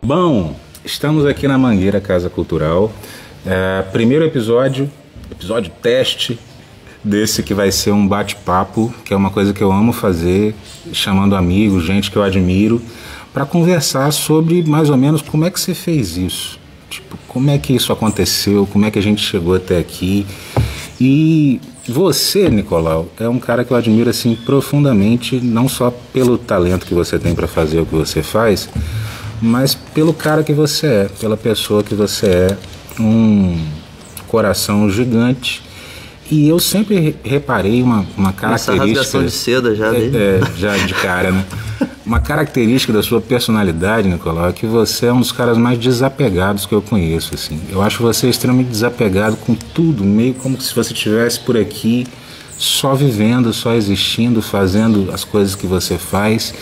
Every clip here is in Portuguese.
Bom, estamos aqui na Mangueira Casa Cultural. Primeiro episódio teste desse que vai ser um bate-papo, que é uma coisa que eu amo fazer, chamando amigos, gente que eu admiro, para conversar sobre mais ou menos como é que você fez isso. Tipo, como é que isso aconteceu, como é que a gente chegou até aqui. E você, Nicolau, é um cara que eu admiro assim profundamente, não só pelo talento que você tem para fazer o que você faz, mas pelo cara que você é, pela pessoa que você é, um coração gigante. E eu sempre reparei uma característica... Essa rasgação de seda já dele. Já de cara, né? Uma característica da sua personalidade, Nicolau, é que você é um dos caras mais desapegados que eu conheço, assim. Eu acho você extremamente desapegado com tudo, meio como se você estivesse por aqui só vivendo, só existindo, fazendo as coisas que você faz.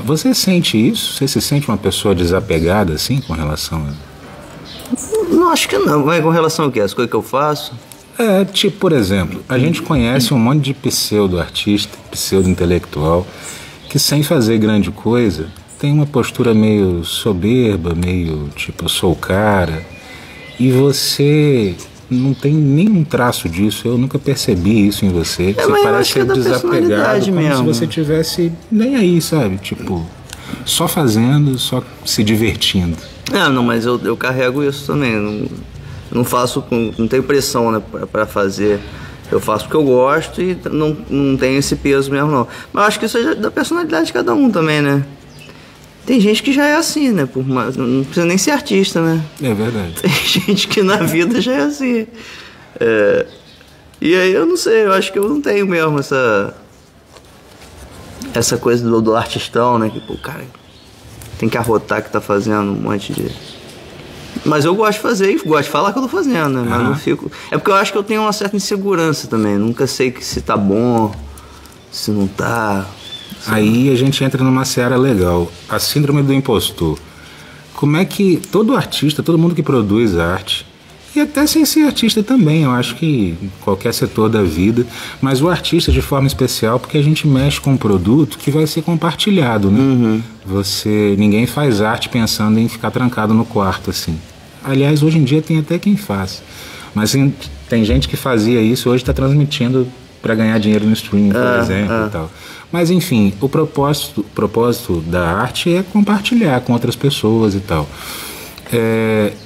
Você sente isso? Você se sente uma pessoa desapegada, assim, com relação a... Não, acho que não. Mas com relação ao quê? As coisas que eu faço? Tipo, por exemplo, a gente conhece um monte de pseudo-artista, pseudo-intelectual, que sem fazer grande coisa, tem uma postura meio soberba, meio tipo, eu sou o cara, e você não tem nenhum traço disso, eu nunca percebi isso em você, você parece ser desapegado, como mesmo. Se você tivesse nem aí, sabe, tipo, só fazendo, só se divertindo. Não, mas eu carrego isso também, não faço, não tenho pressão, né, pra fazer. Eu faço porque eu gosto e não tem esse peso mesmo, não. Mas eu acho que isso é da personalidade de cada um também, né? Tem gente que já é assim, né? Não precisa nem ser artista, né? É verdade. Tem gente que na vida já é assim. E aí eu não sei, eu acho que eu não tenho mesmo essa coisa do artistão, né? Que, pô, o cara tem que arrotar que tá fazendo um monte de... Mas eu gosto de fazer e gosto de falar que eu tô fazendo, né? Mas não fico... É porque eu acho que eu tenho uma certa insegurança também. Nunca sei se tá bom, se não tá... Aí a gente entra numa seara legal. A síndrome do impostor. Como é que todo artista, todo mundo que produz arte, e até sem ser artista também, eu acho que em qualquer setor da vida, mas o artista de forma especial, porque a gente mexe com um produto que vai ser compartilhado, né? Uhum. Ninguém faz arte pensando em ficar trancado no quarto, assim. Aliás, hoje em dia tem até quem faz. Mas tem gente que fazia isso, hoje está transmitindo para ganhar dinheiro no streaming, por exemplo, e tal. Mas, enfim, o propósito da arte é compartilhar com outras pessoas e tal.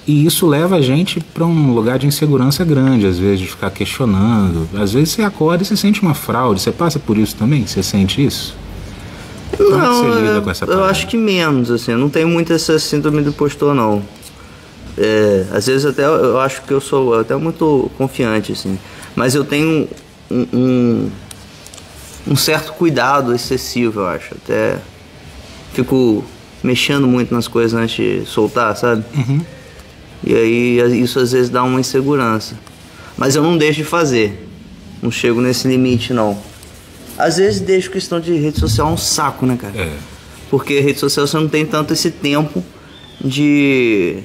E isso leva a gente para um lugar de insegurança grande, às vezes, de ficar questionando. Às vezes você acorda e você sente uma fraude. Você passa por isso também? Você sente isso? Como é que você lida com essa eu acho que menos, assim. Eu não tenho muito essa síndrome do impostor, não. Às vezes até eu acho que eu sou até muito confiante, assim. Mas eu tenho um certo cuidado excessivo, eu acho. Até fico mexendo muito nas coisas antes de soltar, sabe? Uhum. E aí isso às vezes dá uma insegurança. Mas eu não deixo de fazer. Não chego nesse limite, não. Às vezes deixo questão de rede social um saco, né, cara? Porque rede social você não tem tanto esse tempo de...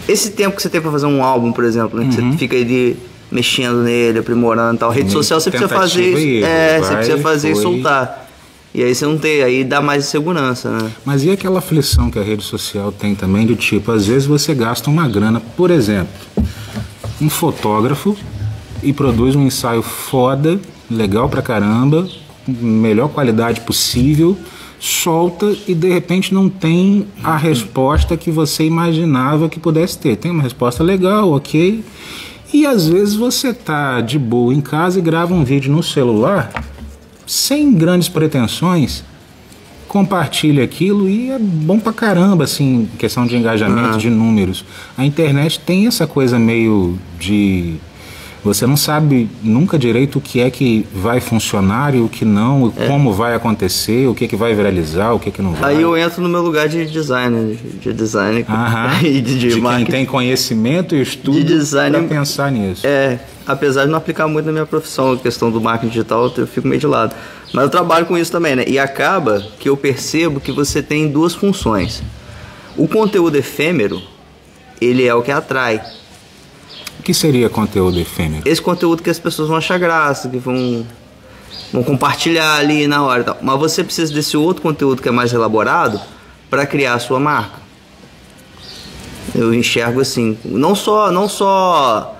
Esse tempo que você tem pra fazer um álbum, por exemplo, né? Que você fica ali mexendo nele, aprimorando e tal. Rede social você precisa fazer... você precisa fazer e soltar. E aí você não tem, aí dá mais segurança, né? Mas e aquela aflição que a rede social tem também, do tipo, às vezes você gasta uma grana, por exemplo, um fotógrafo e produz um ensaio foda, legal pra caramba, melhor qualidade possível, solta e de repente não tem a resposta que você imaginava que pudesse ter. Tem uma resposta legal, ok, e às vezes você tá de boa em casa e grava um vídeo no celular sem grandes pretensões, compartilha aquilo e é bom pra caramba, assim, questão de engajamento, de números. A internet tem essa coisa meio de... Você não sabe nunca direito o que é que vai funcionar e o que não, como vai acontecer, o que é que vai viralizar, o que é que não vai. Aí eu entro no meu lugar de designer, e de quem tem conhecimento e estudo para pensar nisso. Apesar de não aplicar muito na minha profissão, a questão do marketing digital, eu fico meio de lado. Mas eu trabalho com isso também, né? E acaba que eu percebo que você tem duas funções. O conteúdo efêmero, ele é o que atrai. O que seria conteúdo efêmero? Esse conteúdo que as pessoas vão achar graça, que vão compartilhar ali na hora e tal. Mas você precisa desse outro conteúdo que é mais elaborado para criar a sua marca. Eu enxergo assim, não só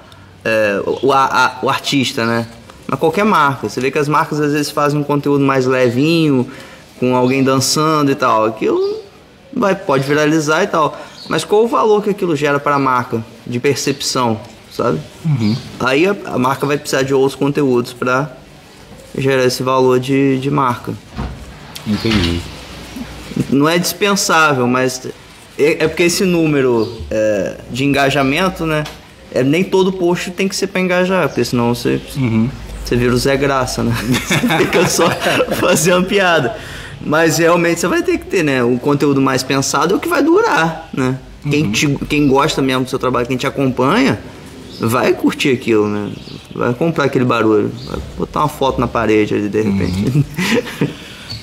o artista, né? Mas qualquer marca. Você vê que as marcas às vezes fazem um conteúdo mais levinho, com alguém dançando e tal. Aquilo pode viralizar e tal. Mas qual o valor que aquilo gera para a marca de percepção, sabe? Uhum. Aí a marca vai precisar de outros conteúdos para gerar esse valor de marca. Entendi. Não é dispensável, mas é porque esse número de engajamento, né? Nem todo post tem que ser para engajar, porque senão você vira o Zé Graça, né? Você fica só fazendo piada. Mas realmente você vai ter que ter, né? O conteúdo mais pensado é o que vai durar, né? Quem gosta mesmo do seu trabalho, quem te acompanha, vai curtir aquilo, né? Vai comprar aquele barulho, vai botar uma foto na parede ali de repente.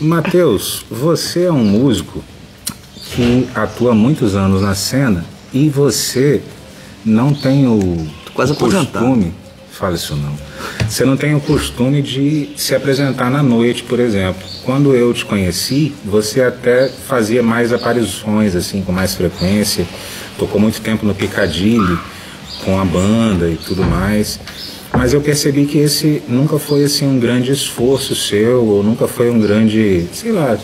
Matheus, você é um músico que atua há muitos anos na cena e você não tem o costume, fala isso não, você não tem o costume de se apresentar na noite, por exemplo. Quando eu te conheci, você até fazia mais aparições, assim, com mais frequência, tocou muito tempo no Piccadilly com a banda e tudo mais, mas eu percebi que esse nunca foi assim um grande esforço seu, ou nunca foi um grande, sei lá,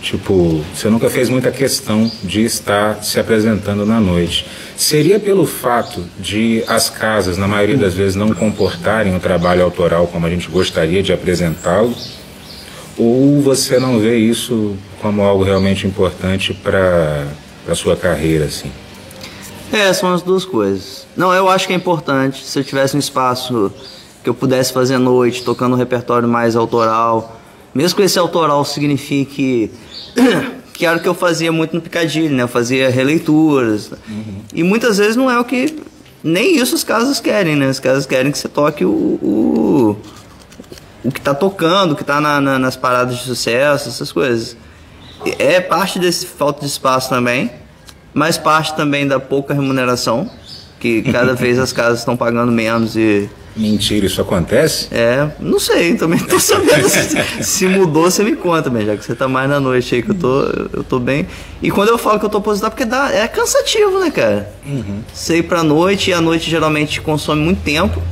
tipo, você nunca fez muita questão de estar se apresentando na noite. Seria pelo fato de as casas, na maioria das vezes, não comportarem o trabalho autoral como a gente gostaria de apresentá-lo? Ou você não vê isso como algo realmente importante para a sua carreira, assim? São as duas coisas. Não, eu acho que é importante. Se eu tivesse um espaço que eu pudesse fazer à noite, tocando um repertório mais autoral, mesmo que esse autoral signifique que era o que eu fazia muito no Piccadilly, né? Eu fazia releituras. E muitas vezes não é o que... Nem isso as casas querem, né? As casas querem que você toque o que tá tocando, o que tá nas paradas de sucesso, essas coisas. É parte desse falta de espaço também, mas parte também da pouca remuneração, que cada vez as casas estão pagando menos e... Mentira, isso acontece? Não sei, também tô sabendo. Se mudou, você me conta, mas já que você tá mais na noite aí, que eu tô bem. E quando eu falo que eu tô aposentado, porque é cansativo, né, cara? Você ir pra noite, e a noite geralmente consome muito tempo.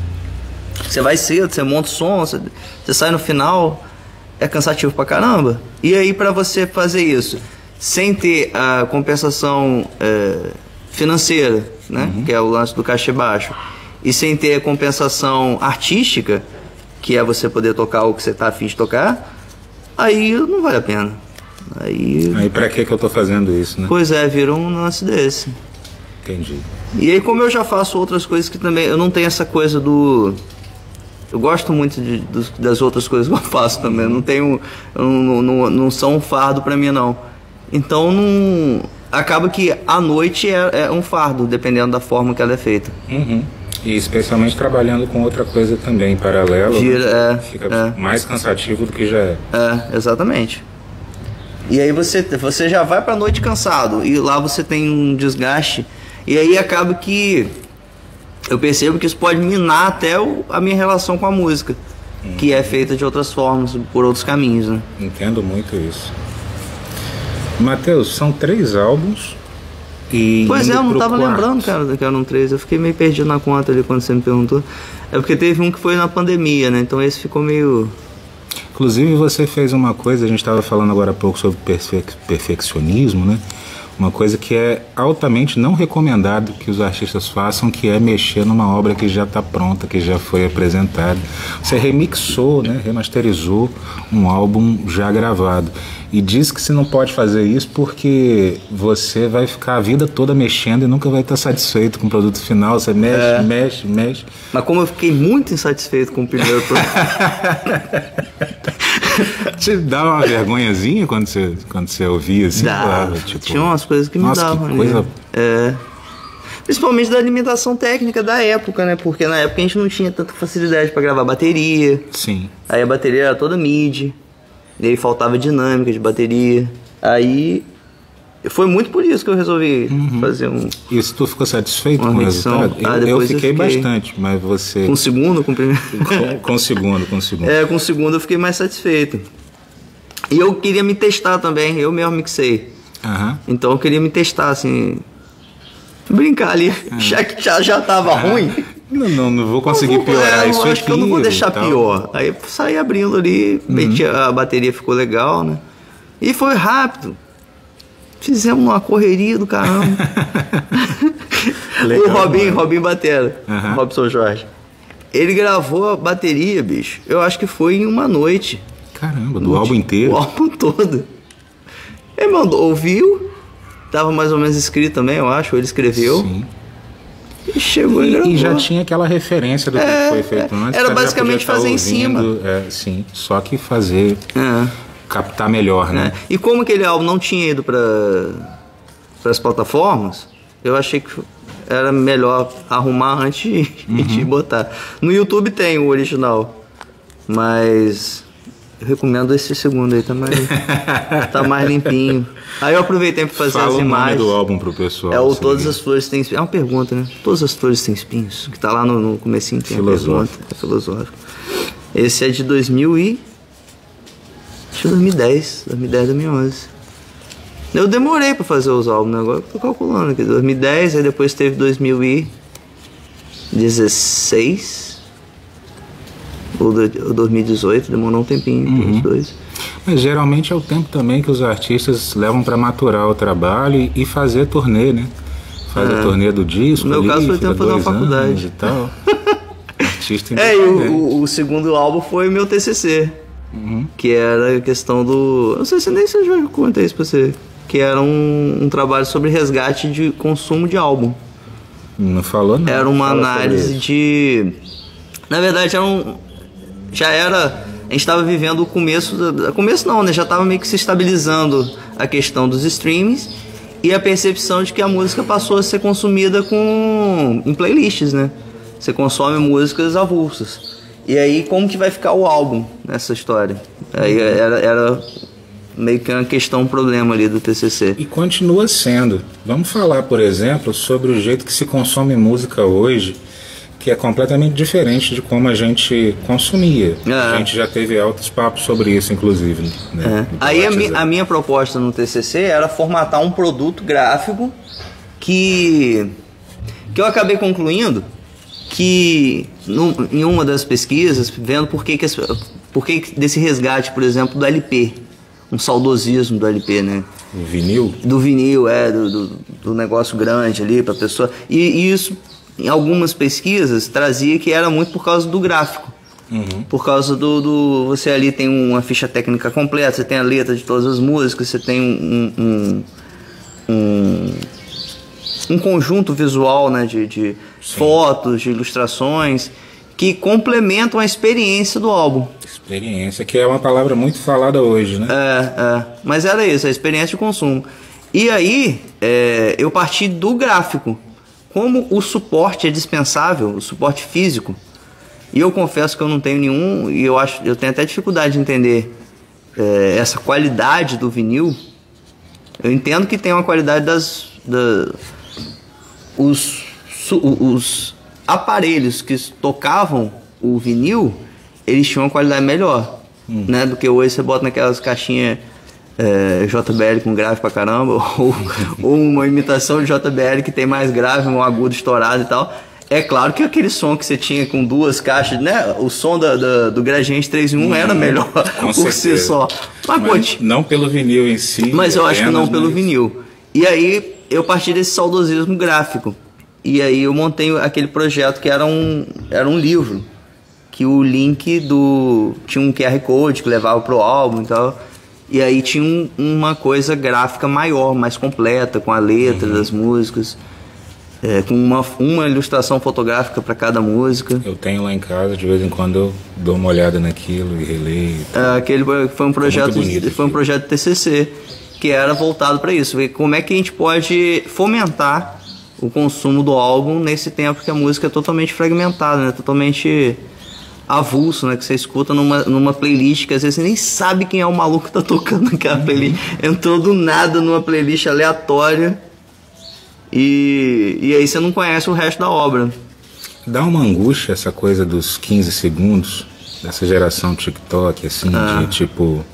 Você vai cedo, você monta o som, você sai no final, é cansativo pra caramba. E aí, pra você fazer isso, sem ter a compensação financeira, né, que é o lance do cachê baixo, e sem ter a compensação artística, que é você poder tocar o que você tá afim de tocar, aí não vale a pena. Aí pra que eu tô fazendo isso, né? Pois é, vira um lance desse. Entendi. E aí, como eu já faço outras coisas que também... Eu não tenho essa coisa do... Eu gosto muito das outras coisas que eu faço também. Eu não tenho... Não são um fardo pra mim, não. Então, não... Acaba que a noite é um fardo, dependendo da forma que ela é feita. E especialmente trabalhando com outra coisa também, paralelo, fica mais cansativo do que já é. Exatamente. E aí você já vai pra noite cansado, e lá você tem um desgaste, e aí acaba que eu percebo que isso pode minar até a minha relação com a música, que é feita de outras formas, por outros caminhos, né? Entendo muito isso. Matheus, são 3 álbuns. Pois eu não tava lembrando, cara, que eram 3. Eu fiquei meio perdido na conta ali quando você me perguntou. É porque teve um que foi na pandemia, né? Então esse ficou meio... Inclusive você fez uma coisa, a gente estava falando agora há pouco sobre perfeccionismo, né? Uma coisa que é altamente não recomendado que os artistas façam, que é mexer numa obra que já está pronta, que já foi apresentada. Você remixou, né? Remasterizou um álbum já gravado. E diz que você não pode fazer isso porque você vai ficar a vida toda mexendo e nunca vai estar satisfeito com o produto final. Você mexe. Mas como eu fiquei muito insatisfeito com o primeiro produto... Te dá uma vergonhazinha quando você ouvia assim? Tinha umas coisas que me davam. Que coisa... Principalmente da limitação técnica da época, né? Porque na época a gente não tinha tanta facilidade para gravar bateria. Sim. Aí a bateria era toda MIDI. E aí faltava dinâmica de bateria. Aí foi muito por isso que eu resolvi fazer um... E se tu ficou satisfeito com o resultado? Eu fiquei bastante, mas você... Com o segundo, com o primeiro? Com o segundo. Com o segundo eu fiquei mais satisfeito. E eu queria me testar também, eu mesmo mixei. Então eu queria me testar, assim, brincar ali, já que já tava ruim. Não vou conseguir piorar isso aqui. Eu acho que eu não vou deixar pior. Aí eu saí abrindo ali, a bateria ficou legal, né? E foi rápido. Fizemos uma correria do caramba. Legal, o Robinho Batera, Robson Jorge. Ele gravou a bateria, bicho. Eu acho que foi em uma noite. Caramba, do álbum inteiro? O álbum todo. Ele mandou, ouviu. Tava mais ou menos escrito também, eu acho. Ele escreveu. Sim. E chegou e gravou. E já tinha aquela referência do que foi feito antes. Era basicamente fazer em cima. Sim, só que fazer... captar melhor, né? E como aquele álbum não tinha ido para as plataformas, eu achei que era melhor arrumar antes de botar. No YouTube tem o original, mas eu recomendo esse segundo aí, tá mais limpinho. Aí eu aproveitei para fazer as imagens. O nome do álbum pro pessoal. É o Todas as Flores Têm Espinhos. É uma pergunta, né? Todas as Flores Têm Espinhos, que tá lá no comecinho. Tem filosófico. É filosófico. Esse é de 2010, 2011. Eu demorei pra fazer os álbuns, né? Agora eu tô calculando aqui. 2010, aí depois teve 2016 ou 2018, demorou um tempinho os dois. Mas geralmente é o tempo também que os artistas levam pra maturar o trabalho e fazer turnê, né? Faz a turnê do disco. No meu caso foi o tempo de fazer uma faculdade e tal. Artista o segundo álbum foi meu TCC. Que era a questão do... Não sei se nem se eu já contei isso pra você. Que era um trabalho sobre resgate de consumo de álbum. Não falou não. Era uma análise de... Na verdade já era... A gente estava vivendo o começo... Começo não, né? Já estava meio que se estabilizando a questão dos streams e a percepção de que a música passou a ser consumida em playlists, né? Você consome músicas avulsas. E aí, como que vai ficar o álbum nessa história? Aí era meio que uma questão, um problema ali do TCC. E continua sendo. Vamos falar, por exemplo, sobre o jeito que se consome música hoje, que é completamente diferente de como a gente consumia. A gente já teve altos papos sobre isso, inclusive. Né? Aí a minha proposta no TCC era formatar um produto gráfico que eu acabei concluindo que em uma das pesquisas, vendo por que desse resgate, por exemplo, do LP, um saudosismo do LP, né? O vinil? Do vinil, do negócio grande ali pra pessoa. E isso, em algumas pesquisas, trazia que era muito por causa do gráfico. Por causa você ali tem uma ficha técnica completa, você tem a letra de todas as músicas, você tem um conjunto visual, né, de fotos, de ilustrações que complementam a experiência do álbum. Experiência, que é uma palavra muito falada hoje, né? Mas era isso, a experiência de consumo. E aí, eu parti do gráfico. Como o suporte é dispensável, o suporte físico, e eu confesso que eu não tenho nenhum, e eu tenho até dificuldade de entender essa qualidade do vinil. Eu entendo que tem uma qualidade os aparelhos que tocavam o vinil, eles tinham uma qualidade melhor, né, do que hoje você bota naquelas caixinhas JBL com grave pra caramba, ou uma imitação de JBL que tem mais grave, um agudo estourado e tal. É claro que aquele som que você tinha com duas caixas, né, o som do Gradiente 3 em 1 era melhor por si só. Mas não pelo vinil em si. Mas eu acho que não pelo vinil. E aí eu parti desse saudosismo gráfico. E aí eu montei aquele projeto que era um livro, que o link tinha um QR Code que levava pro álbum e tal. E aí tinha uma coisa gráfica maior, mais completa, com a letra das músicas, com uma ilustração fotográfica para cada música. Eu tenho lá em casa, de vez em quando eu dou uma olhada naquilo e releio. Aquele foi um projeto, foi um projeto TCC, que era voltado para isso, ver como é que a gente pode fomentar o consumo do álbum nesse tempo que a música é totalmente fragmentada, né? Totalmente avulso, né? Que você escuta numa playlist que às vezes você nem sabe quem é o maluco que tá tocando naquela playlist. Entrou do nada numa playlist aleatória e aí você não conhece o resto da obra. Dá uma angústia essa coisa dos 15 segundos, dessa geração TikTok, assim, de tipo...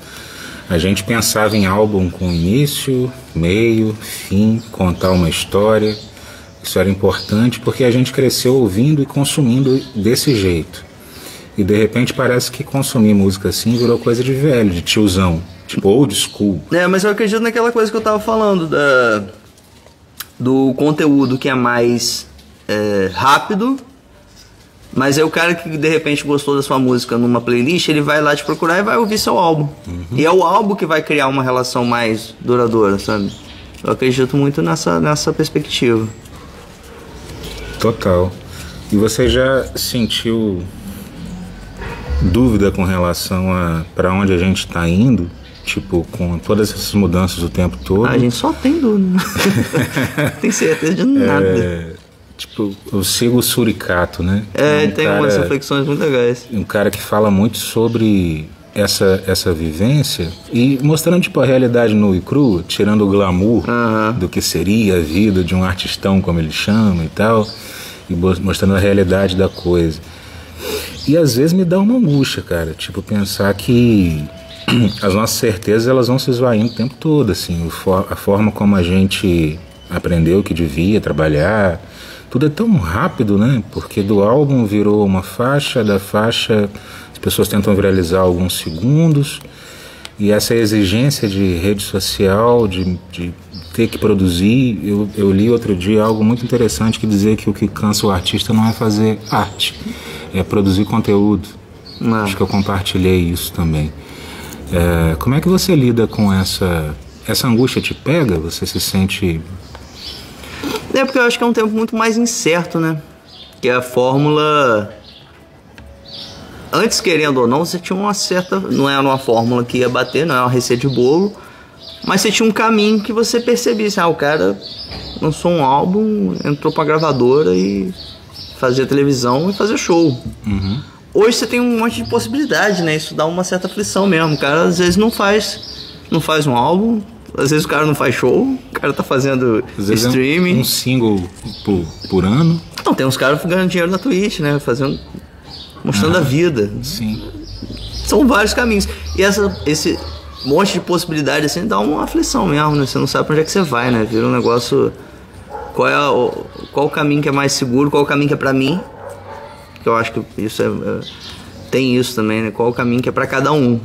A gente pensava em álbum com início, meio, fim, contar uma história. Isso era importante porque a gente cresceu ouvindo e consumindo desse jeito. E de repente parece que consumir música assim virou coisa de velho, de tiozão, tipo old school. Mas eu acredito naquela coisa que eu tava falando, do conteúdo que é mais rápido, mas é o cara que de repente gostou da sua música numa playlist, ele vai lá te procurar e vai ouvir seu álbum. E é o álbum que vai criar uma relação mais duradoura, sabe? Eu acredito muito nessa perspectiva. Total. E você já sentiu dúvida com relação a para onde a gente está indo? Tipo, com todas essas mudanças o tempo todo? A gente só tem dúvida. Não tem certeza de nada. Tipo, eu sigo o Suricato, né? Tem umas reflexões muito legais. Um cara que fala muito sobre essa vivência e mostrando tipo a realidade nua e crua, tirando o glamour do que seria a vida de um artistão, como ele chama e tal, e mostrando a realidade da coisa. E às vezes me dá uma angústia, cara, tipo pensar que as nossas certezas elas vão se esvaindo o tempo todo, assim, a forma como a gente aprendeu que devia trabalhar, tudo é tão rápido, né? Porque do álbum virou uma faixa, da faixa as pessoas tentam viralizar alguns segundos, e essa exigência de rede social, de ter que produzir. Eu li outro dia algo muito interessante que dizia que o que cansa o artista não é fazer arte, é produzir conteúdo. Acho que eu compartilhei isso também. Como é que você lida com essa angústia? Te pega? Você se sente... Porque eu acho que é um tempo muito mais incerto, né? Que a fórmula... Antes, querendo ou não, você tinha uma certa... Não era uma fórmula que ia bater, não era uma receita de bolo, mas você tinha um caminho que você percebia. Assim, o cara lançou um álbum, entrou pra gravadora e fazia televisão e fazia show. Hoje você tem um monte de possibilidade, né? Isso dá uma certa aflição mesmo. O cara às vezes não faz um álbum, às vezes o cara não faz show, o cara tá fazendo streaming. Um single por ano. Não, tem uns caras ganhando dinheiro na Twitch, né? Mostrando a vida. Sim. São vários caminhos. E esse monte de possibilidade assim dá uma aflição mesmo, né? Você não sabe pra onde é que você vai, né? Vira um negócio... Qual o caminho que é mais seguro, qual o caminho que é pra mim? Que eu acho que isso tem isso também, né? Qual o caminho que é pra cada um.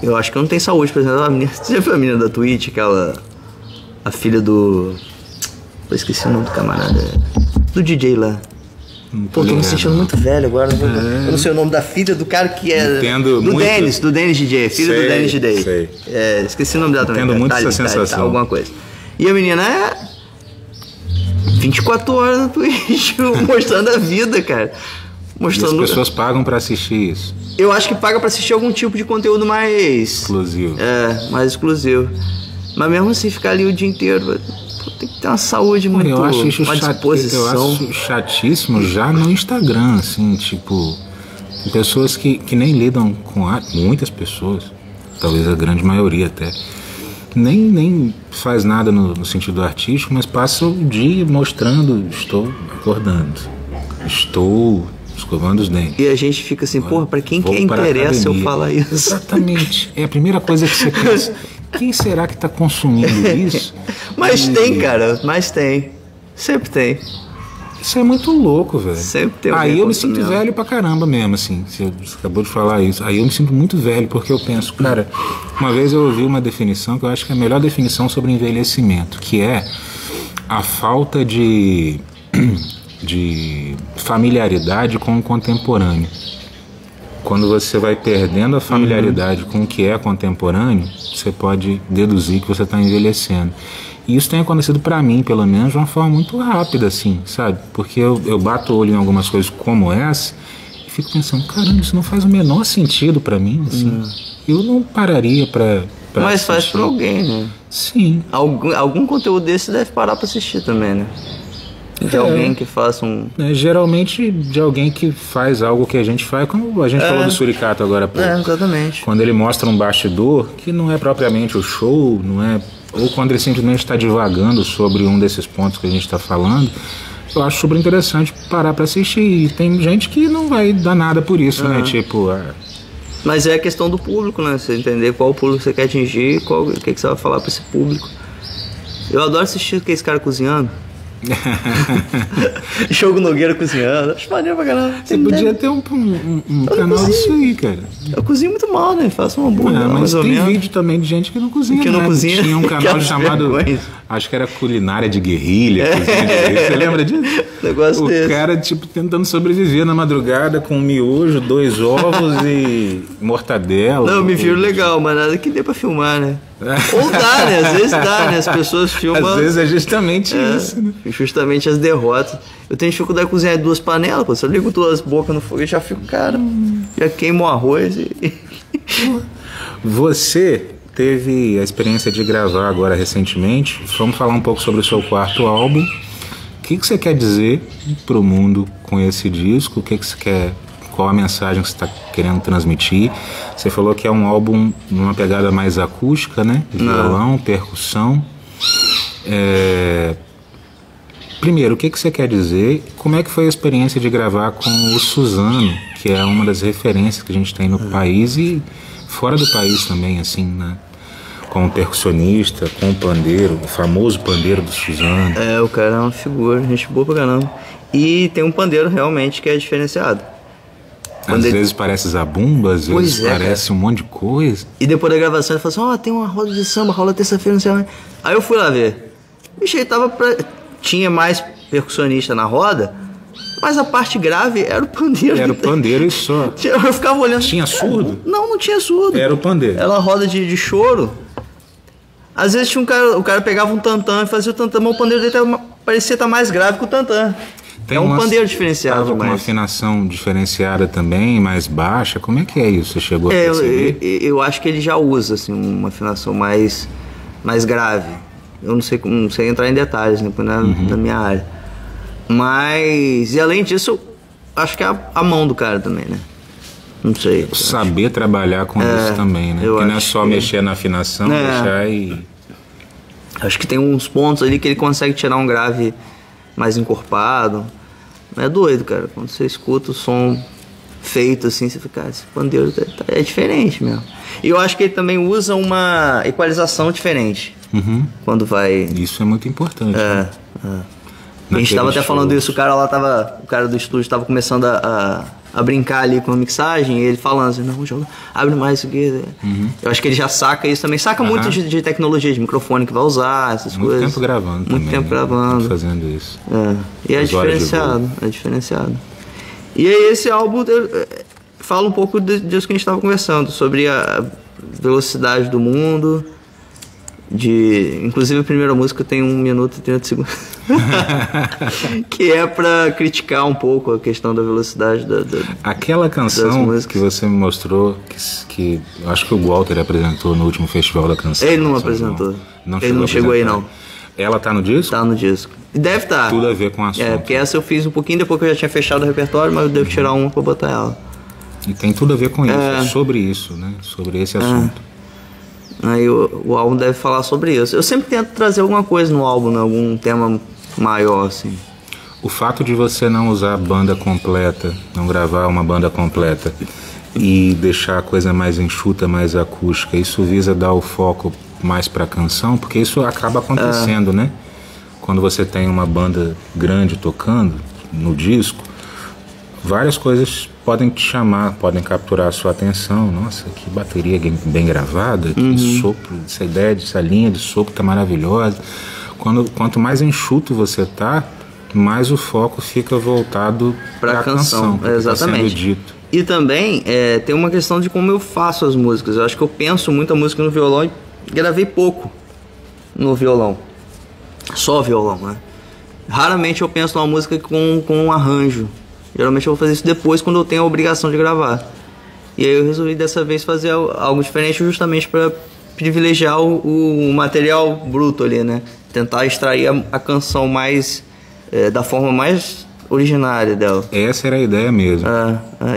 Eu acho que eu não tenho saúde, por exemplo. Você já viu a menina da Twitch, a filha do... Eu esqueci o nome do camarada. Do DJ lá. Tô me sentindo muito velho agora. Eu não sei o nome da filha do cara que é... Entendo do muito. Do Dennis DJ. Filha do Dennis DJ. Sei. Esqueci o nome dela também. Entendo muito essa sensação. Alguma coisa. E a menina 24 horas no Twitch mostrando a vida, cara. Mostrando... E as pessoas pagam pra assistir isso. Eu acho que paga pra assistir algum tipo de conteúdo mais... Exclusivo. Mais exclusivo. Mas mesmo assim, ficar ali o dia inteiro... Tem que ter uma saúde muito... Eu acho isso uma disposição. Eu acho chatíssimo já no Instagram, assim, tipo... Pessoas que nem lidam com arte, muitas pessoas, talvez a grande maioria até, nem faz nada no sentido artístico, mas passa o dia mostrando, estou acordando, estou escovando os dentes. E a gente fica assim, porra, pra quem que interessa eu falar isso? Exatamente, é a primeira coisa que você pensa. Quem será que está consumindo isso? Mas tem, cara, sempre tem. Isso é muito louco, velho. Sempre tem. Aí eu me sinto velho pra caramba mesmo, assim. Você acabou de falar isso. Aí eu me sinto muito velho, porque eu penso, cara, uma vez eu ouvi uma definição que eu acho que é a melhor definição sobre envelhecimento, que é a falta de familiaridade com o contemporâneo. Quando você vai perdendo a familiaridade com o que é contemporâneo, você pode deduzir que você está envelhecendo. E isso tem acontecido para mim, pelo menos, de uma forma muito rápida, assim, sabe? Porque eu bato o olho em algumas coisas como essa e fico pensando, caramba, isso não faz o menor sentido para mim, assim. Eu não pararia para Mas faz para alguém, né? Sim. Algum conteúdo desse deve parar para assistir também, né? De alguém que faça um... geralmente de alguém que faz algo que a gente faz, como a gente falou do Suricato agora há pouco. Exatamente. Quando ele mostra um bastidor, que não é propriamente o show, não é... Ou quando ele simplesmente está divagando sobre um desses pontos que a gente está falando, eu acho super interessante parar para assistir. E tem gente que não vai dar nada por isso, né? Tipo, Mas é a questão do público, né? Você entender qual público você quer atingir, o que você vai falar pra esse público. Eu adoro assistir aqueles caras cozinhando. Chogo Nogueira cozinhando. Acho maneiro pra caramba. Você podia ter um canal disso aí, cara. Eu cozinho muito mal, né? Faço uma boa. Mas tem vídeo também de gente que não cozinha. Que não cozinha. Tinha um canal chamado, acho que era Culinária de Guerrilha. Você lembra disso? Negócio desse. O cara, tipo, tentando sobreviver na madrugada com miojo, 2 ovos e mortadela. Não, me viram legal, mas nada que dê pra filmar, né? Ou dá, né? Às vezes dá, né? As pessoas filmam. Às vezes é justamente isso, né? Justamente as derrotas. Eu tenho dificuldade de cozinhar 2 panelas, pô. Se eu ligo 2 bocas no fogo, eu já fico, cara, já queimo o arroz e... Você teve a experiência de gravar agora recentemente. Vamos falar um pouco sobre o seu 4º álbum. O que você quer dizer pro mundo com esse disco? O que você quer... Qual a mensagem que você está querendo transmitir? Você falou que é um álbum numa pegada mais acústica, né? Violão, percussão. Primeiro, o que você quer dizer? Como é que foi a experiência de gravar com o Suzano, que é uma das referências que a gente tem no país e fora do país também, assim, né? Como percussionista, com o pandeiro, o famoso pandeiro do Suzano. O cara é uma figura, gente boa pra caramba. E tem um pandeiro realmente que é diferenciado. Às vezes parece zabumba, às vezes parece um monte de coisa. E depois da gravação ele falou assim, tem uma roda de samba, rola terça-feira, não sei lá. Aí eu fui lá ver. Bicho, aí tinha mais percussionista na roda, mas a parte grave era o pandeiro. Era o pandeiro e só. Eu ficava olhando. Tinha surdo? Não tinha surdo. Era o pandeiro. Era uma roda de choro. Às vezes tinha o cara pegava um tantã e fazia o tantã, mas o pandeiro dele parecia estar mais grave que o tantã. É um pandeiro diferenciado. Tava com uma afinação diferenciada também, mais baixa. Como é que é isso? Você chegou a perceber? Eu acho que ele já usa assim, uma afinação mais grave. Eu não sei entrar em detalhes, né, na minha área. Mas, e além disso, acho que é a mão do cara também, né? Não sei. Saber trabalhar com isso também, né? Porque não é só mexer na afinação, deixar e... Acho que tem uns pontos ali que ele consegue tirar um grave mais encorpado. É doido, cara. Quando você escuta o som feito assim, você fica, esse pandeiro é diferente mesmo. E eu acho que ele também usa uma equalização diferente. Quando vai... Isso é muito importante. Né? A gente tava até falando isso, o cara do estúdio tava começando a brincar ali com a mixagem, e ele falando assim, não, joga, abre mais isso aqui. Eu acho que ele já saca isso também. Saca muito de tecnologia, de microfone que vai usar, essas coisas. Muito tempo gravando também. Muito tempo gravando. Fazendo isso. E é diferenciado. E aí esse álbum fala um pouco disso que a gente estava conversando, sobre a velocidade do mundo. Inclusive a primeira música tem 1 minuto e 30 segundos. Que é pra criticar um pouco a questão da velocidade aquela canção que você me mostrou, que eu acho que o Walter apresentou no último festival da canção. Ele não apresentou. Ele não chegou aí, não. Ela tá no disco? Tá no disco. Deve estar. Tudo a ver com a assunto. Porque essa eu fiz um pouquinho depois que eu já tinha fechado o repertório, mas eu devo tirar uma pra botar ela. E tem tudo a ver com isso, é sobre isso, né? Sobre esse assunto. Aí o álbum deve falar sobre isso. Eu sempre tento trazer alguma coisa no álbum, né? Algum tema maior, assim. O fato de você não usar a banda completa, não gravar uma banda completa e deixar a coisa mais enxuta, mais acústica, isso visa dar o foco mais pra canção? Porque isso acaba acontecendo, né? Quando você tem uma banda grande tocando no disco, várias coisas podem te chamar, podem capturar a sua atenção. Nossa, que bateria bem gravada, que sopro, essa ideia dessa linha de sopro tá maravilhosa. Quanto mais enxuto você tá, mais o foco fica voltado para a canção. Exatamente. Tá sendo dito. E também tem uma questão de como eu faço as músicas. Eu acho que eu penso muito a música no violão e gravei pouco no violão. Só violão, né? Raramente eu penso numa música com um arranjo. Geralmente eu vou fazer isso depois, quando eu tenho a obrigação de gravar. E aí eu resolvi dessa vez fazer algo diferente, justamente para privilegiar o material bruto ali, né? Tentar extrair a canção mais da forma mais originária dela. Essa era a ideia mesmo.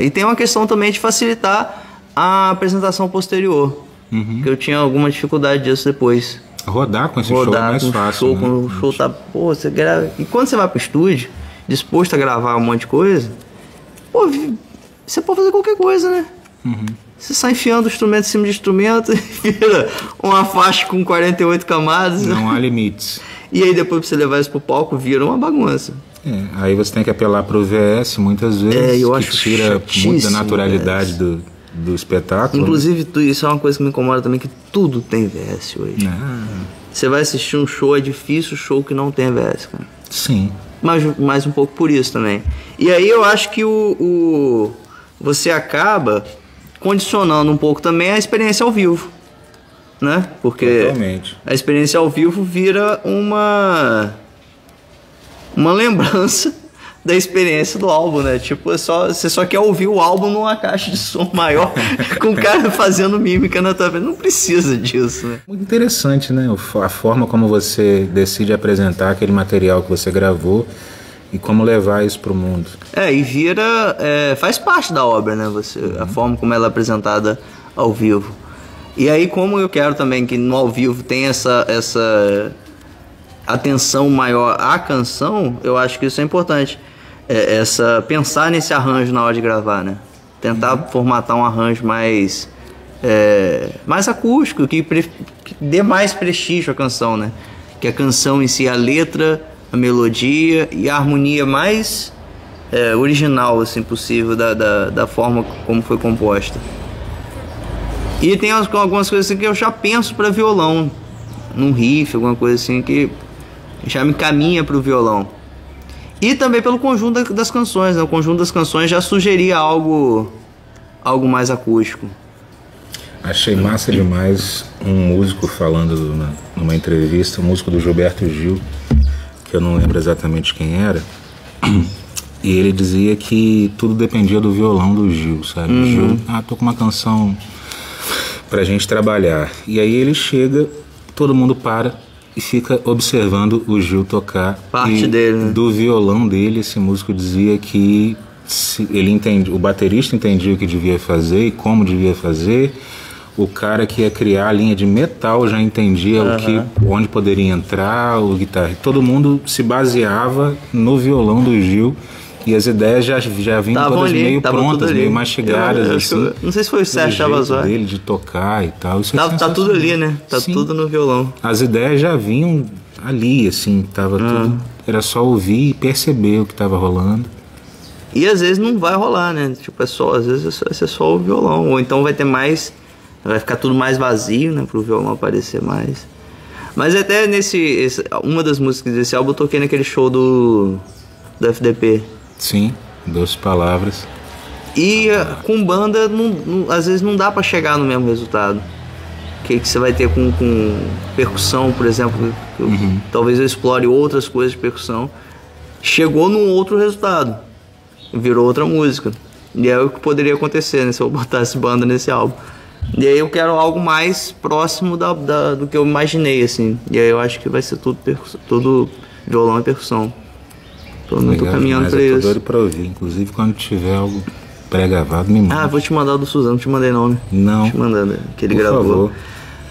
E tem uma questão também de facilitar a apresentação posterior. Que eu tinha alguma dificuldade disso depois. Rodar com esse show é mais fácil, né? Quando o show tá... Pô, você grava... E quando você vai pro estúdio, disposto a gravar um monte de coisa, pô, você pode fazer qualquer coisa, né? Você sai enfiando o instrumento em cima de instrumento e vira uma faixa com 48 camadas. Não há limites. E aí depois pra você levar isso pro palco, vira uma bagunça. Aí você tem que apelar pro VS muitas vezes, eu que acho tira muito da naturalidade do espetáculo. Inclusive, isso é uma coisa que me incomoda também, que tudo tem VS hoje. Você vai assistir um show, é difícil o show que não tem VS, cara. Sim. Mas um pouco por isso também. E aí eu acho que você acaba condicionando um pouco também a experiência ao vivo, né? Porque totalmente. A experiência ao vivo vira uma lembrança da experiência do álbum, né? Tipo, você só quer ouvir o álbum numa caixa de som maior com o cara fazendo mímica na tua frente. Não precisa disso, né? Muito interessante, né? A forma como você decide apresentar aquele material que você gravou e como levar isso pro mundo. E vira... faz parte da obra, né? A forma como ela é apresentada ao vivo. E aí, como eu quero também que no ao vivo tenha essa atenção maior à canção, eu acho que isso é importante. Pensar nesse arranjo na hora de gravar, né? Tentar formatar um arranjo mais acústico, que dê mais prestígio à canção, né? Que a canção em si, a letra, a melodia e a harmonia mais original, assim, possível da forma como foi composta. E tem algumas coisas assim que eu já penso para violão, num riff, alguma coisa assim que já me caminha para o violão. E também pelo conjunto das canções, né? O conjunto das canções já sugeria algo mais acústico. Achei massa demais um músico falando numa entrevista, um músico do Gilberto Gil, que eu não lembro exatamente quem era, e ele dizia que tudo dependia do violão do Gil, sabe? O Gil, tô com uma canção pra gente trabalhar. E aí ele chega, todo mundo para e fica observando o Gil tocar. Parte dele, né? Do violão dele, esse músico dizia que o baterista entendia o que devia fazer e como devia fazer. O cara que ia criar a linha de metal já entendia onde poderia entrar, o guitarra. Todo mundo se baseava no violão do Gil. E as ideias já vinham todas ali, meio prontas, meio mastigadas, assim. Não sei se foi o Sérgio Chavazoli dele de tocar e tal. Isso tá tudo ali, né? Tá tudo no violão. As ideias já vinham ali, assim, tava tudo. Era só ouvir e perceber o que tava rolando. E às vezes não vai rolar, né? Tipo, às vezes vai ser só o violão. Ou então vai vai ficar tudo mais vazio, né? Pro violão aparecer mais. Mas até uma das músicas desse álbum eu toquei naquele show do FDP. Sim, 12 palavras. E com banda, às vezes não dá pra chegar no mesmo resultado. Que você vai ter com percussão, por exemplo. Talvez eu explore outras coisas de percussão. Chegou num outro resultado. Virou outra música. E é o que poderia acontecer, né, se eu botasse banda nesse álbum. E aí eu quero algo mais próximo do que eu imaginei, assim. E aí eu acho que vai ser tudo violão e percussão. Tô caminhando pra isso. Eu tô doido pra ouvir. Inclusive, quando tiver algo pré-gravado, me manda. Vou te mandar o do Suzano. Não te mandei não, né? Não. Vou te mandando, que ele gravou. Favor.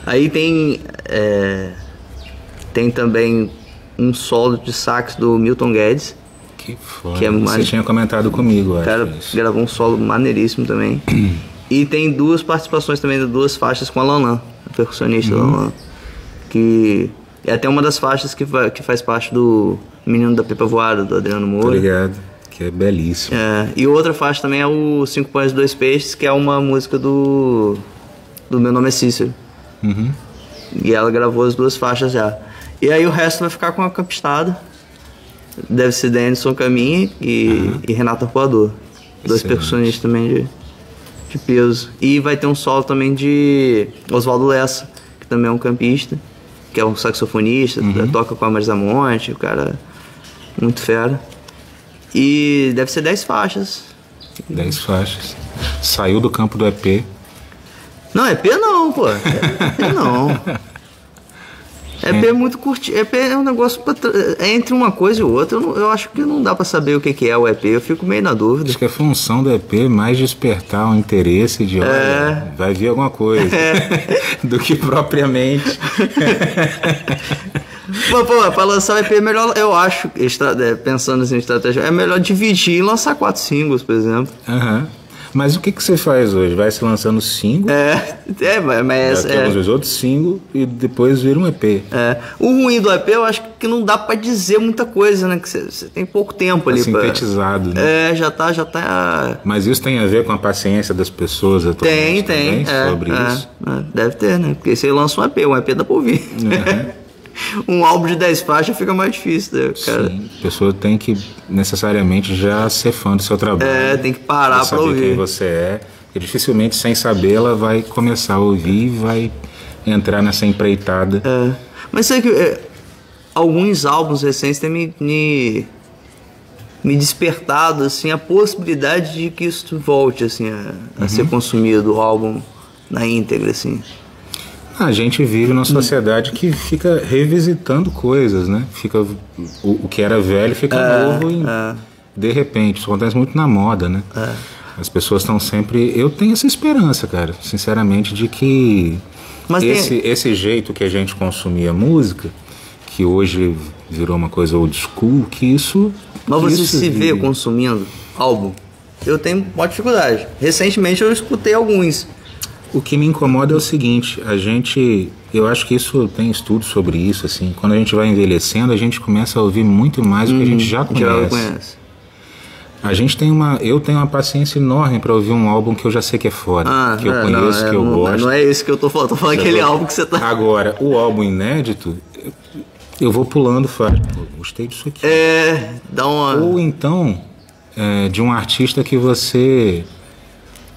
Aí tem também um solo de sax do Milton Guedes. Que foda. Você tinha comentado comigo, acho. O cara gravou um solo maneiríssimo também. E tem duas participações também de duas faixas com a Lanlan, a percussionista Lanlan. Que é até uma das faixas que faz parte do Menino da Pipa Voada, do Adriano Moura. Obrigado, que é belíssimo. E outra faixa também é o 5 Pães e 2 Peixes, que é uma música do Meu Nome é Cícero. E ela gravou as duas faixas já. E aí o resto vai ficar com a Capistada. Deve ser Denison Caminha e Renato Arpoador. Dois percussionistas também de peso. E vai ter um solo também de Oswaldo Lessa, que também é um campista, que é um saxofonista, toca com a Marisa Monte, o cara muito fera. E deve ser 10 faixas. 10 faixas. Saiu do campo do EP. Não, EP não, pô. EP não. EP é muito curtinho. EP é um negócio entre uma coisa e outra. Eu acho que não dá pra saber o que é o EP. Eu fico meio na dúvida. Acho que a função do EP é mais despertar o interesse de olha, vai vir alguma coisa do que propriamente. Pô, pra lançar o EP é melhor, eu acho, pensando assim em estratégia, é melhor dividir e lançar 4 singles, por exemplo. Mas o que você faz hoje? Vai se lançando single? Mas já temos os outros singles e depois vira um EP. O ruim do EP eu acho que não dá pra dizer muita coisa, né? Que você tem pouco tempo ali. Sintetizado, né? Já tá. Mas isso tem a ver com a paciência das pessoas atualmente? Tem. Sobre isso? Deve ter, né? Porque você lança um EP dá pra ouvir. Um álbum de 10 faixas fica mais difícil, né, cara? Sim, a pessoa tem que necessariamente já ser fã do seu trabalho. Tem que parar pra ouvir. Saber quem você é. E dificilmente, sem saber, ela vai começar a ouvir e vai entrar nessa empreitada. Mas sei que alguns álbuns recentes têm me despertado, assim, a possibilidade de que isso volte, assim, a ser consumido, o álbum na íntegra, assim. A gente vive numa sociedade que fica revisitando coisas, né? Fica, o que era velho fica novo e de repente. Isso acontece muito na moda, né? As pessoas estão sempre... Eu tenho essa esperança, cara, sinceramente, de que esse jeito que a gente consumia música, que hoje virou uma coisa old school, que isso... Mas você se vê consumindo álbum? Eu tenho uma dificuldade. Recentemente eu escutei alguns. O que me incomoda é o seguinte, eu acho que isso tem estudo sobre isso, assim, quando a gente vai envelhecendo, a gente começa a ouvir muito mais do que a gente já conhece. Eu tenho uma paciência enorme para ouvir um álbum que eu já sei que é foda, que eu conheço, que eu gosto. Não é isso que eu tô falando, tô falando aquele álbum que você tá... Agora, o álbum inédito, eu vou pulando fácil. Gostei disso aqui. Dá uma... Ou então, de um artista que você...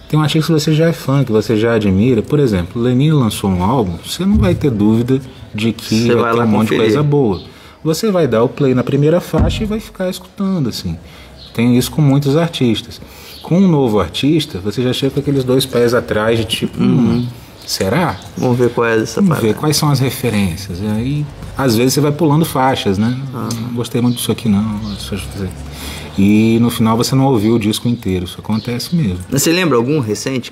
Tem um artista que você já é fã, que você já admira. Por exemplo, Lenine lançou um álbum, você não vai ter dúvida de que vai ter um monte de coisa boa. Você vai dar o play na primeira faixa e vai ficar escutando, assim. Tem isso com muitos artistas. Com um novo artista, você já chega com aqueles 2 pés atrás de tipo, será? Vamos ver qual é essa parte. Vamos ver quais são as referências. E aí, às vezes você vai pulando faixas, né? Não gostei muito disso aqui, não. E no final você não ouviu o disco inteiro. Isso acontece mesmo. Você lembra algum recente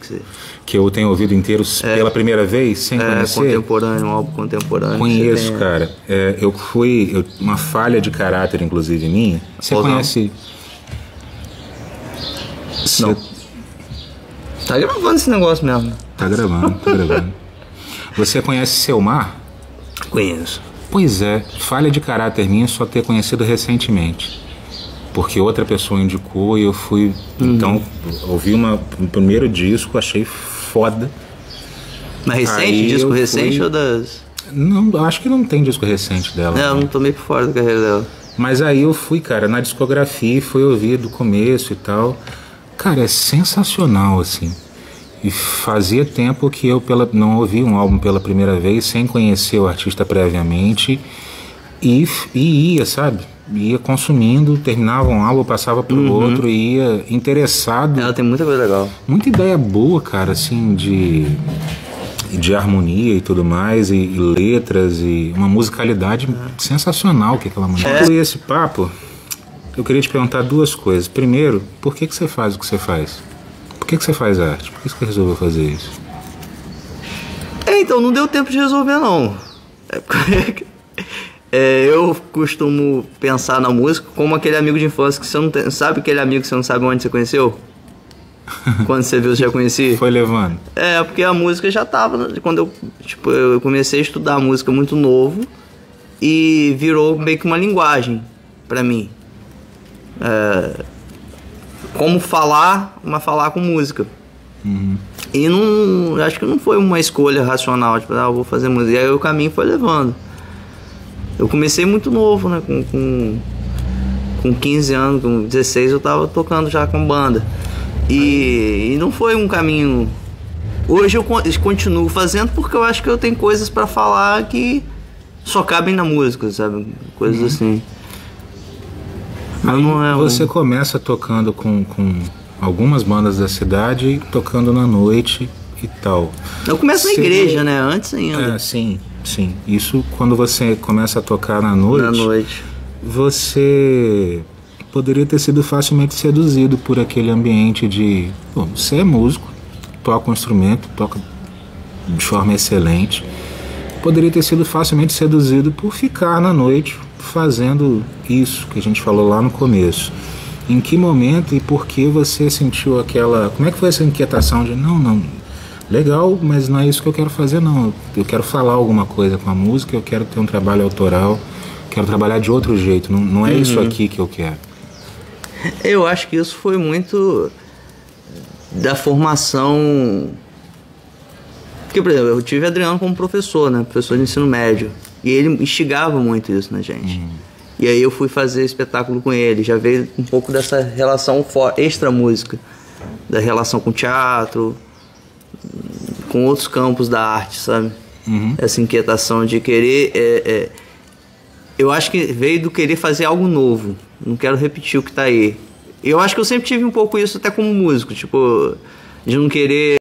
que eu tenho ouvido inteiro pela primeira vez, sem conhecer? Contemporâneo, um álbum contemporâneo. Conheço, cara. Uma falha de caráter, inclusive, minha. Você conhece... Não. Tá gravando esse negócio mesmo. Tá gravando. Você conhece Selmar? Conheço. Pois é, falha de caráter minha só ter conhecido recentemente. Porque outra pessoa indicou e eu fui... Então, ouvi o primeiro disco, achei foda. Mas recente? Disco recente ou das... Não, acho que não tem disco recente dela. Eu não tô meio por fora da carreira dela. Mas aí eu fui, cara, na discografia e fui ouvir do começo e tal. Cara, é sensacional, assim. E fazia tempo que eu não ouvi um álbum pela primeira vez sem conhecer o artista previamente. E ia, sabe? Ia consumindo, terminava um álbum, passava pro outro e ia interessado. Ela tem muita coisa legal. Muita ideia boa, cara, assim, de harmonia e tudo mais, e letras, e uma musicalidade sensacional que aquela mulher. Concluir esse papo, eu queria te perguntar 2 coisas. Primeiro, por que você faz o que você faz? Por que você faz arte? Por que você resolveu fazer isso? Então, não deu tempo de resolver, não. Eu costumo pensar na música como aquele amigo de infância que você não tem, sabe aquele amigo que você não sabe onde você conheceu? Quando você viu, você já conhecia? Foi levando. Porque a música já tava... Quando eu comecei a estudar música muito novo e virou meio que uma linguagem pra mim. Como falar com música. E acho que não foi uma escolha racional, tipo, eu vou fazer música. E aí o caminho foi levando. Eu comecei muito novo, né? Com 15 anos, com 16 eu tava tocando já com banda. E não foi um caminho... Hoje eu continuo fazendo porque eu acho que eu tenho coisas pra falar que só cabem na música, sabe? Coisas assim. Aí você começa tocando com algumas bandas da cidade, tocando na noite e tal. Eu começo na igreja, né? Antes ainda. Sim. Isso quando você começa a tocar na noite. Você poderia ter sido facilmente seduzido por aquele ambiente de... Bom, você é músico, toca um instrumento, toca de forma excelente. Poderia ter sido facilmente seduzido por ficar na noite fazendo isso que a gente falou lá no começo. Em que momento e por que você sentiu aquela... Como é que foi essa inquietação de não, legal, mas não é isso que eu quero fazer não. Eu quero falar alguma coisa com a música, eu quero ter um trabalho autoral, quero trabalhar de outro jeito, não é isso aqui que eu quero. Eu acho que isso foi muito da formação... Porque, por exemplo, eu tive Adriano como professor, né? Professor de ensino médio. E ele instigava muito isso na gente. E aí eu fui fazer espetáculo com ele. Já veio um pouco dessa relação extra-música. Da relação com o teatro, com outros campos da arte, sabe? Essa inquietação de querer... eu acho que veio do querer fazer algo novo. Não quero repetir o que tá aí. Eu acho que eu sempre tive um pouco isso até como músico. Tipo, de não querer...